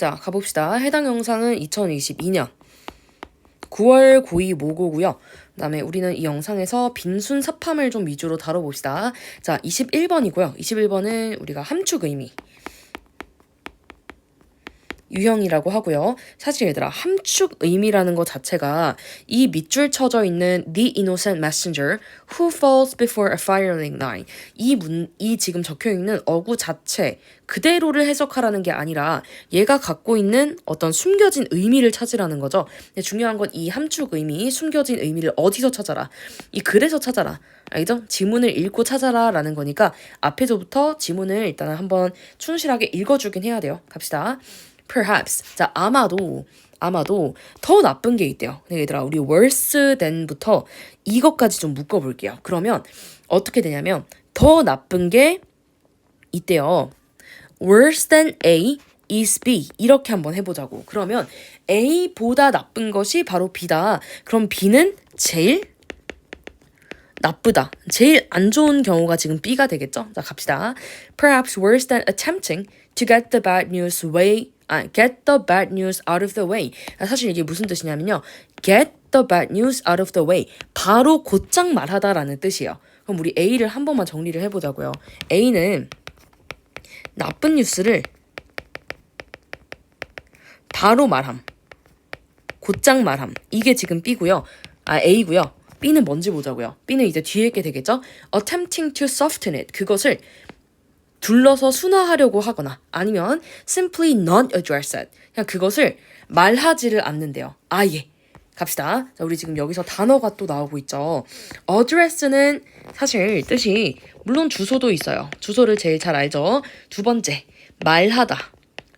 자, 가봅시다. 해당 영상은 2022년 9월 고2 모고고요. 그다음에 우리는 이 영상에서 빈순 삽함을 좀 위주로 다뤄봅시다. 자, 21번이고요. 21번은 우리가 함축 의미. 유형이라고 하고요. 사실 얘들아, 함축 의미라는 것 자체가 이 밑줄 쳐져 있는 The innocent messenger who falls before a firing line 이 지금 적혀 있는 어구 자체 그대로를 해석하라는 게 아니라 얘가 갖고 있는 어떤 숨겨진 의미를 찾으라는 거죠. 근데 중요한 건 이 함축 의미, 숨겨진 의미를 어디서 찾아라. 이 글에서 찾아라. 알겠죠? 지문을 읽고 찾아라 라는 거니까 앞에서부터 지문을 일단은 한번 충실하게 읽어주긴 해야 돼요. 갑시다. Perhaps. 자, 아마도 더 나쁜 게 있대요. 근데 얘들아, 우리 worse than부터 이것까지 좀 묶어볼게요. 그러면 어떻게 되냐면 더 나쁜 게 있대요. Worse than A is B. 이렇게 한번 해보자고. 그러면 A보다 나쁜 것이 바로 B다. 그럼 B는 제일 나쁘다. 제일 안 좋은 경우가 지금 B가 되겠죠? 자, 갑시다. Perhaps worse than attempting to get the bad news out of the way. 사실 이게 무슨 뜻이냐면요. Get the bad news out of the way. 바로 곧장 말하다라는 뜻이에요. 그럼 우리 A를 한 번만 정리를 해보자고요. A는 나쁜 뉴스를 바로 말함. 곧장 말함. 이게 지금 B고요. A고요. B는 뭔지 보자고요. B는 이제 뒤에 게 되겠죠? Attempting to soften it. 그것을 둘러서 순화하려고 하거나 아니면 simply not address it. 그냥 그것을 말하지를 않는데요. 아예. 갑시다. 자, 우리 지금 여기서 단어가 또 나오고 있죠. address는 사실 뜻이 물론 주소도 있어요. 주소를 제일 잘 알죠. 두 번째, 말하다.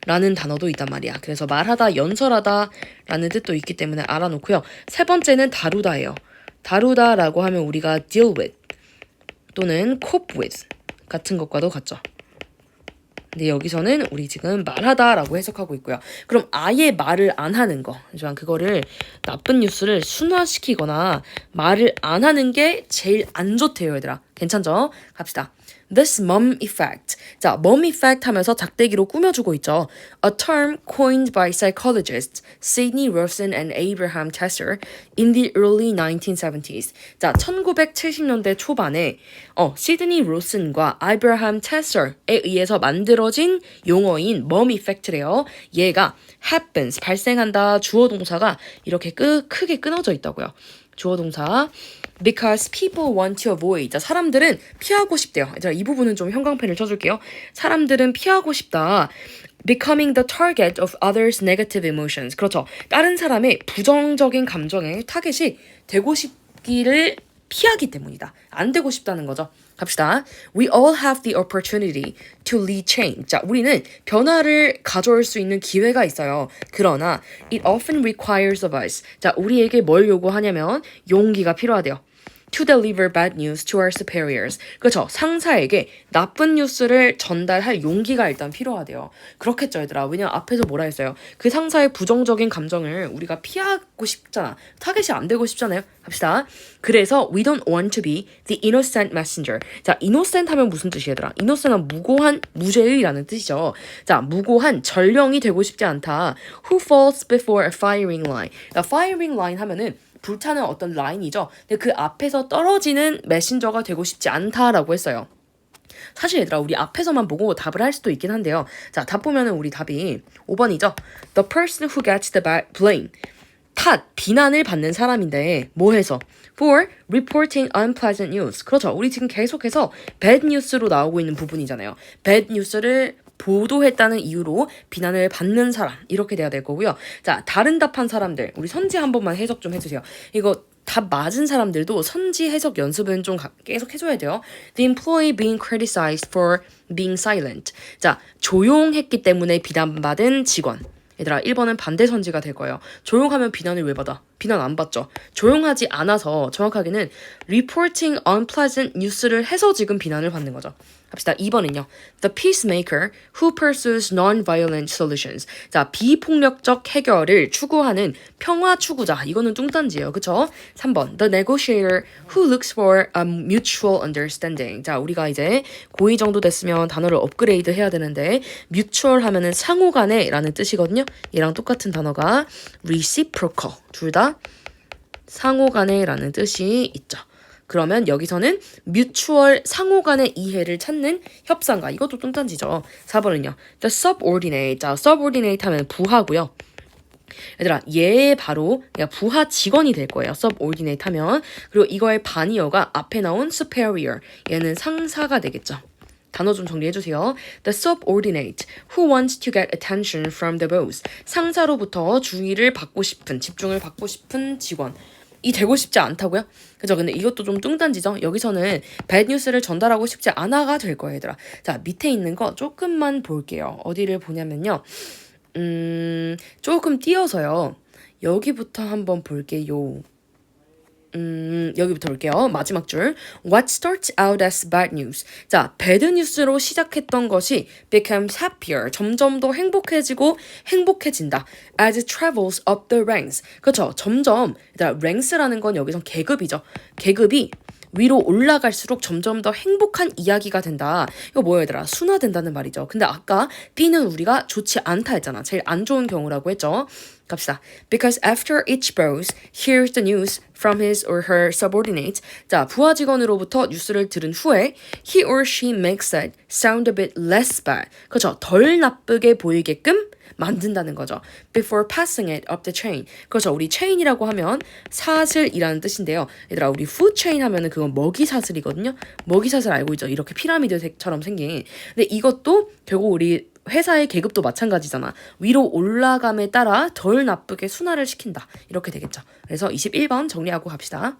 라는 단어도 있단 말이야. 그래서 말하다, 연설하다 라는 뜻도 있기 때문에 알아놓고요. 세 번째는 다루다예요. 다루다라고 하면 우리가 deal with 또는 cope with 같은 것과도 같죠. 근데 여기서는 우리 지금 말하다라고 해석하고 있고요. 그럼 아예 말을 안 하는 거. 그거를 나쁜 뉴스를 순화시키거나 말을 안 하는 게 제일 안 좋대요, 얘들아. 괜찮죠? 갑시다. This mum effect. 자, mum effect 하면서 작대기로 꾸며주고 있죠. A term coined by psychologists Sidney Rosen and Abraham Tesser in the early 1970s. 자, 1970년대 초반에 시드니 로슨과 아브라함 테서에 의해서 만들어진 용어인 mum effect래요. 얘가 happens, 발생한다, 주어 동사가 이렇게 크게 끊어져 있다고요. 주어 동사 because people want to avoid. 자, 사람들은 피하고 싶대요. 자, 이 부분은 좀 형광펜을 쳐줄게요. 사람들은 피하고 싶다. becoming the target of others' negative emotions. 그렇죠. 다른 사람의 부정적인 감정에 타겟이 되고 싶기를 피하기 때문이다. 안 되고 싶다는 거죠. 갑시다. We all have the opportunity to lead change. 자, 우리는 변화를 가져올 수 있는 기회가 있어요. 그러나 it often requires of us. 자, 우리에게 뭘 요구하냐면 용기가 필요하대요. To deliver bad news to our superiors. 그렇죠. 상사에게 나쁜 뉴스를 전달할 용기가 일단 필요하대요. 그렇겠죠, 얘들아. 왜냐면 앞에서 뭐라 했어요? 그 상사의 부정적인 감정을 우리가 피하고 싶잖아. 타겟이 안 되고 싶잖아요. 갑시다. 그래서 we don't want to be the innocent messenger. 자, innocent 하면 무슨 뜻이야, 얘들아? innocent은 무고한, 무죄의라는 뜻이죠. 자, 무고한, 전령이 되고 싶지 않다. Who falls before a firing line. 자, firing line 하면은 불타는 어떤 라인이죠. 근데 그 앞에서 떨어지는 메신저가 되고 싶지 않다라고 했어요. 사실 얘들아, 우리 앞에서만 보고 답을 할 수도 있긴 한데요. 자, 답 보면은 우리 답이 5번이죠. The person who gets the blame. 비난을 받는 사람인데 뭐 해서? For reporting unpleasant news. 그렇죠. 우리 지금 계속해서 bad news로 나오고 있는 부분이잖아요. bad news를 보도했다는 이유로 비난을 받는 사람 이렇게 돼야 될 거고요. 자, 다른 답한 사람들 우리 선지 한 번만 해석 좀 해주세요. 이거 답 맞은 사람들도 선지 해석 연습은 좀 계속 해줘야 돼요. The employee being criticized for being silent. 자, 조용했기 때문에 비난받은 직원. 얘들아, 1번은 반대 선지가 될 거예요. 조용하면 비난을 왜 받아? 비난 안 받죠. 조용하지 않아서 정확하게는 reporting unpleasant news를 해서 지금 비난을 받는 거죠. 합시다. 2번은요. The peacemaker who pursues non-violent solutions. 자, 비폭력적 해결을 추구하는 평화 추구자. 이거는 뚱딴지예요. 그쵸? 3번. The negotiator who looks for a mutual understanding. 자, 우리가 이제 고2 정도 됐으면 단어를 업그레이드 해야 되는데 mutual 하면은 상호 간에 라는 뜻이거든요. 얘랑 똑같은 단어가 reciprocal. 둘 다 상호 간에 라는 뜻이 있죠. 그러면 여기서는 뮤추얼 상호 간의 이해를 찾는 협상가. 이것도 뚱딴지죠. 4번은요. The subordinate. 자, subordinate 하면 부하고요. 얘들아, 얘 바로 부하 직원이 될 거예요. subordinate 하면. 그리고 이거의 반이어가 앞에 나온 superior. 얘는 상사가 되겠죠. 단어 좀 정리해주세요. The subordinate who wants to get attention from the boss. 상사로부터 주의를 받고 싶은, 집중을 받고 싶은 직원. 이 되고 싶지 않다고요? 그죠? 근데 이것도 좀 뚱딴지죠? 여기서는 bad news를 전달하고 싶지 않아가 될 거예요, 얘들아. 자, 밑에 있는 거 조금만 볼게요. 어디를 보냐면요. 조금 띄어서요. 여기부터 한번 볼게요. 여기부터 볼게요. 마지막 줄. What starts out as bad news. 자, bad news로 시작했던 것이 becomes happier. 점점 더 행복해지고 행복해진다. As it travels up the ranks. 그렇죠. 점점, ranks라는 건 여기선 계급이죠. 계급이 위로 올라갈수록 점점 더 행복한 이야기가 된다. 이거 뭐야 얘들아? 순화된다는 말이죠. 근데 아까 B는 우리가 좋지 않다 했잖아. 제일 안 좋은 경우라고 했죠. 갑시다. Because after each boss hears the news from his or her subordinate. 자, 부하 직원으로부터 뉴스를 들은 후에 he or she makes it sound a bit less bad. 그렇죠. 덜 나쁘게 보이게끔 만든다는 거죠. Before passing it up the chain. 그렇죠. 우리 chain이라고 하면 사슬이라는 뜻인데요. 얘들아, 우리 food chain 하면은 그건 먹이 사슬이거든요. 먹이 사슬 알고 있죠? 이렇게 피라미드처럼 생긴. 근데 이것도 결국 우리 회사의 계급도 마찬가지잖아. 위로 올라감에 따라 덜 나쁘게 순화를 시킨다. 이렇게 되겠죠. 그래서 21번 정리하고 갑시다.